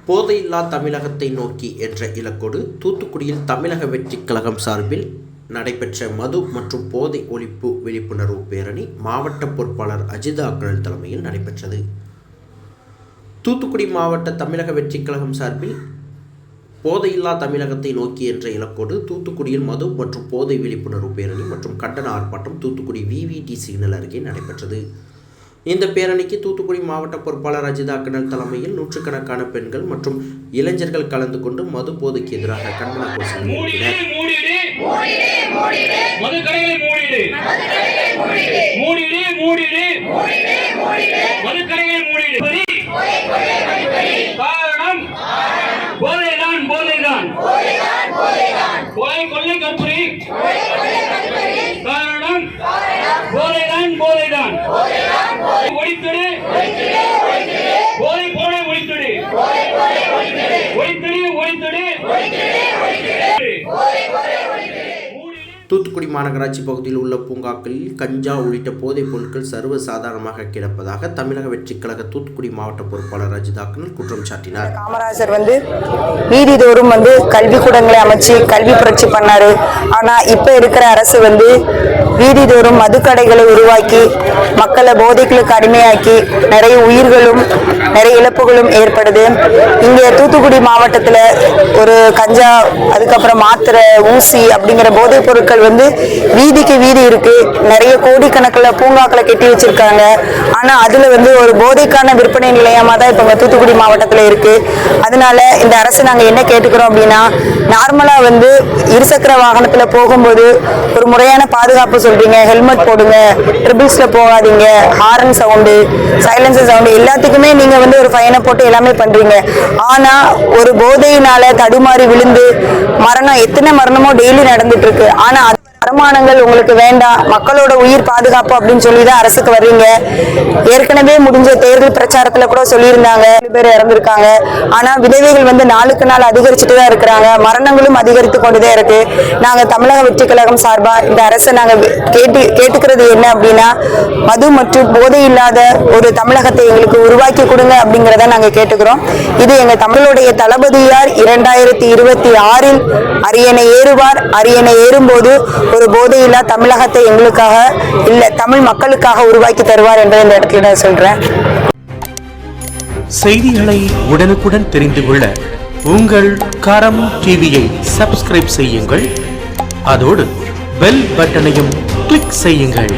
போதையில்லா தமிழகத்தை நோக்கி என்ற இலக்கோடு தூத்துக்குடியில் தமிழக வெற்றிக் கழகம் சார்பில் நடைபெற்ற மது மற்றும் போதை ஒழிப்பு விழிப்புணர்வு பேரணி மாவட்ட பொறுப்பாளர் அஜிதா அக்ரல் தலைமையில் நடைபெற்றது. தூத்துக்குடி மாவட்ட தமிழக வெற்றிக் கழகம் சார்பில் போதையில்லா தமிழகத்தை நோக்கி என்ற இலக்கோடு தூத்துக்குடியில் மது மற்றும் போதை விழிப்புணர்வு பேரணி மற்றும் கண்டன ஆர்ப்பாட்டம் தூத்துக்குடி VVT சிக்னல் அருகே நடைபெற்றது. இந்த பேரணிக்கு தூத்துக்குடி மாவட்ட பொறுப்பாளர் அஜிதா அக்ரல் தலைமையில் நூற்றுக்கணக்கான பெண்கள் மற்றும் இளைஞர்கள் கலந்து கொண்டு மது போதைக்கு எதிராக கண்டன கோஷங்களை தூத்துக்குடி மாநகராட்சி பகுதியில் உள்ள பூங்காக்களில் கஞ்சா உள்ளிட்ட போதைப் பொருட்கள் சர்வசாதாரணமாக கிடப்பதாக தமிழக வெற்றிக் கழக தூத்துக்குடி மாவட்ட பொறுப்பாளர் அஜிதா அக்ரல் குற்றம் சாட்டினார். காமராஜர் வீதிதோறும் கல்விக்கூடங்களை அமைச்சு கல்வி புரட்சி பண்ணாரு. ஆனா இப்ப இருக்கிற அரசு வீதிதோறும் மதுக்கடைகளை உருவாக்கி மக்களை போதைகளுக்கு அடிமையாக்கி நிறைய உயிர்களும் நிறைய இழப்புகளும் ஏற்படுது. இங்க தூத்துக்குடி மாவட்டத்துல ஒரு கஞ்சா, அதுக்கப்புறம் மாத்திரை, ஊசி அப்படிங்கிற போதைப் பொருட்கள் வீதிக்கு வீதி இருக்கு. நிறைய கோடிக்கணக்கில் பூங்காக்களை கட்டி வச்சிருக்காங்க. ஆனா அதுல ஒரு போதைக்கான விற்பனை நிலையமா தான் இப்ப தூத்துக்குடி மாவட்டத்துல இருக்கு. அதனால இந்த அரசு நாங்க என்ன கேட்டுக்கிறோம் அப்படின்னா, நார்மலா இருசக்கர வாகனத்துல போகும்போது ஒரு முறையான பாதுகாப்பு சொல்றீங்க, ஹெல்மெட் போடுங்க, ட்ரிபிள்ஸ்ல போகாதீங்க, ஹாரன் சவுண்டு, சைலன்சர் சவுண்டு எல்லாத்துக்குமே நீங்க ஒரு ஃபைனை போட்டு எல்லாமே பண்றீங்க. ஆனா ஒரு போதையினால தடுமாறி விழுந்து மரணம், எத்தனை மரணமோ டெய்லி நடந்துட்டு இருக்கு. ஆனா வருமானங்கள் உங்களுக்கு வேண்டாம், மக்களோட உயிர் பாதுகாப்பு அப்படின்னு சொல்லிதான் அரசுக்கு வர்றீங்க. ஏற்கனவே முடிஞ்ச தேர்தல் பிரச்சாரத்துல கூட சொல்லியிருந்தாங்க 7 பேர் இறந்திருக்காங்க. ஆனா விதவைகள் நாளுக்கு நாள் அதிகரிச்சுட்டு தான் இருக்கிறாங்க. மரணங்களும் அதிகரித்து கொண்டுதான் இருக்கு. நாங்க தமிழக வெற்றி கழகம் சார்பா இந்த அரசை நாங்க கேட்டுக்கிறது என்ன அப்படின்னா, மது மற்றும் போதை இல்லாத ஒரு தமிழகத்தை எங்களுக்கு உருவாக்கி கொடுங்க அப்படிங்கிறத நாங்க கேட்டுக்கிறோம். இது எங்க தமிழுடைய தளபதியார் 2026 அரியணை ஏறுவார். அரியணை ஏறும்போது ஒரு போதையில்லா தமிழகத்தை எங்களுக்காக இல்ல தமிழ் மக்களுக்காக உருவாக்கி தருவார் என்பதை இந்த இடத்துல நான் சொல்றேன். செய்திகளை உடனுக்குடன் தெரிந்து கொள்ள உங்கள் கரம் டிவியை சப்ஸ்கிரைப் செய்யுங்கள். அதோடு பெல் பட்டனையும் கிளிக் செய்யுங்கள்.